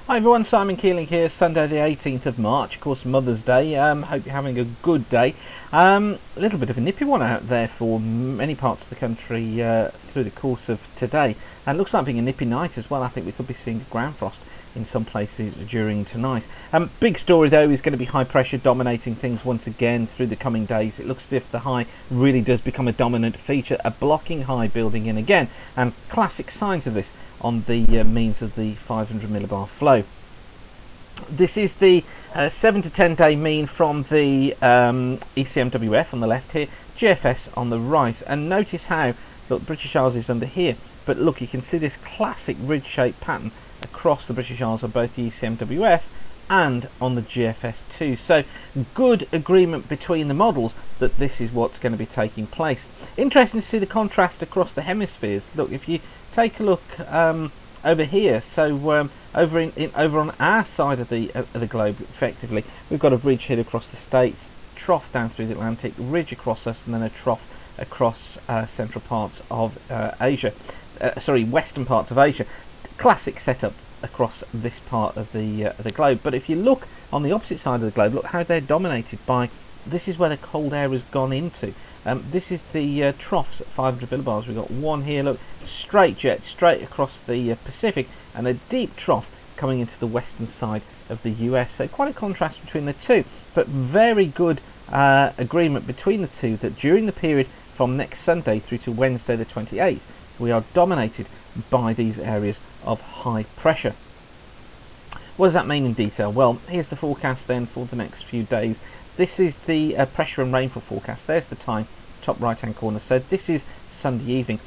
Hi everyone, Simon Keeling here, Sunday the 18th of March, of course Mother's Day. Hope you're having a good day. A little bit of a nippy one out there for many parts of the country through the course of today. And looks like being a nippy night as well. I think we could be seeing ground frost in some places during tonight. Big story though is going to be high pressure dominating things once again through the coming days. It looks as if the high really does become a dominant feature, a blocking high building in again, and classic signs of this on the means of the 500 millibar flow. This is the 7 to 10 day mean from the ECMWF on the left here, GFS on the right, and notice how, look, British Isles is under here, but look, you can see this classic ridge shaped pattern across the British Isles on both the ECMWF and on the GFS too. So good agreement between the models that this is what's going to be taking place. Interesting to see the contrast across the hemispheres. Look, if you take a look over here, so over on our side of the globe, effectively, we've got a ridge here across the States, trough down through the Atlantic, ridge across us, and then a trough across central parts of Asia. Western parts of Asia. Classic setup across this part of the globe. But if you look on the opposite side of the globe, look how they're dominated by. This is where the cold air has gone into. This is the troughs at 500 millibars. We've got one here, look, straight jet, straight across the Pacific, and a deep trough coming into the western side of the US. So quite a contrast between the two, but very good agreement between the two that during the period from next Sunday through to Wednesday the 28th, we are dominated by these areas of high pressure. What does that mean in detail? Well, here's the forecast then for the next few days. This is the pressure and rainfall forecast. There's the time, top right hand corner. So this is Sunday evening.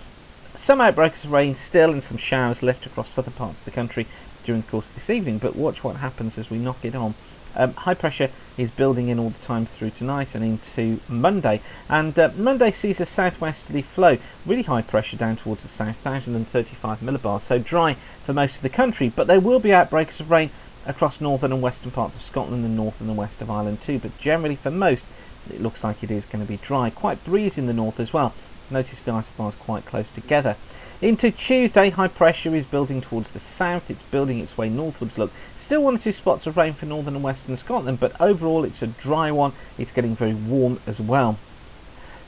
Some outbreaks of rain still and some showers left across southern parts of the country during the course of this evening, but watch what happens as we knock it on. High pressure is building in all the time through tonight and into Monday, and Monday sees a southwesterly flow, really high pressure down towards the south, 1035 millibars, so dry for most of the country, but there will be outbreaks of rain across northern and western parts of Scotland and north and the west of Ireland too, but generally for most it looks like it is going to be dry. Quite breezy in the north as well. Notice the isobars quite close together. Into Tuesday, high pressure is building towards the south. It's building its way northwards. Look, still one or two spots of rain for northern and western Scotland, but overall it's a dry one. It's getting very warm as well.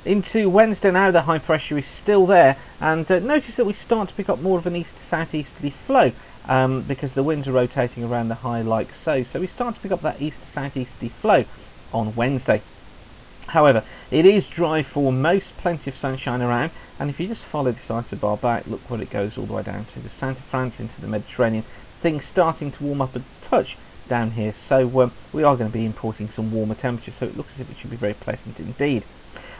Into Wednesday now, the high pressure is still there, and notice that we start to pick up more of an east to southeasterly flow because the winds are rotating around the high like so. So we start to pick up that east to southeasterly flow on Wednesday. However, it is dry for most, plenty of sunshine around, and if you just follow this isobar back, look where it goes all the way down to the south of France, into the Mediterranean. Things starting to warm up a touch down here, so we are going to be importing some warmer temperatures, so it looks as if it should be very pleasant indeed.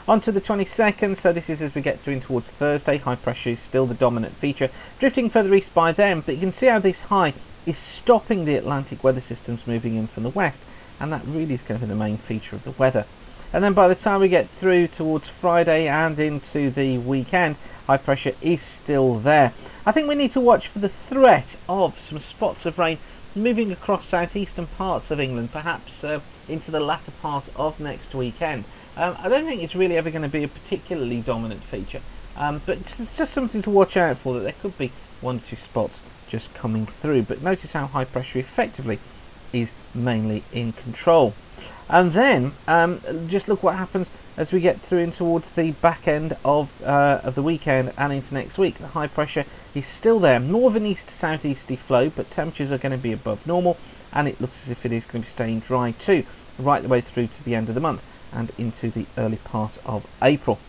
On to the 22nd, so this is as we get through in towards Thursday. High pressure is still the dominant feature, drifting further east by then, but you can see how this high is stopping the Atlantic weather systems moving in from the west, and that really is going to be the main feature of the weather. And then by the time we get through towards Friday and into the weekend, high pressure is still there. I think we need to watch for the threat of some spots of rain moving across southeastern parts of England, perhaps into the latter part of next weekend. I don't think it's really ever going to be a particularly dominant feature, but it's just something to watch out for, that there could be one or two spots just coming through. But notice how high pressure effectively is mainly in control. And then just look what happens as we get through in towards the back end of the weekend and into next week. The high pressure is still there, more of an east to southeasterly flow, but temperatures are going to be above normal, and it looks as if it is going to be staying dry too, right the way through to the end of the month and into the early part of April.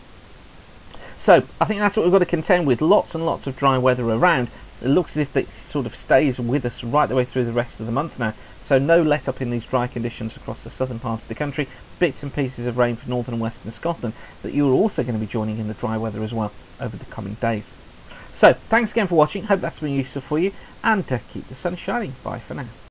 So I think that's what we've got to contend with. Lots and lots of dry weather around. It looks as if it sort of stays with us right the way through the rest of the month now. So no let up in these dry conditions across the southern parts of the country. Bits and pieces of rain for northern and western Scotland, but you're also going to be joining in the dry weather as well over the coming days. So thanks again for watching. Hope that's been useful for you, and keep the sun shining. Bye for now.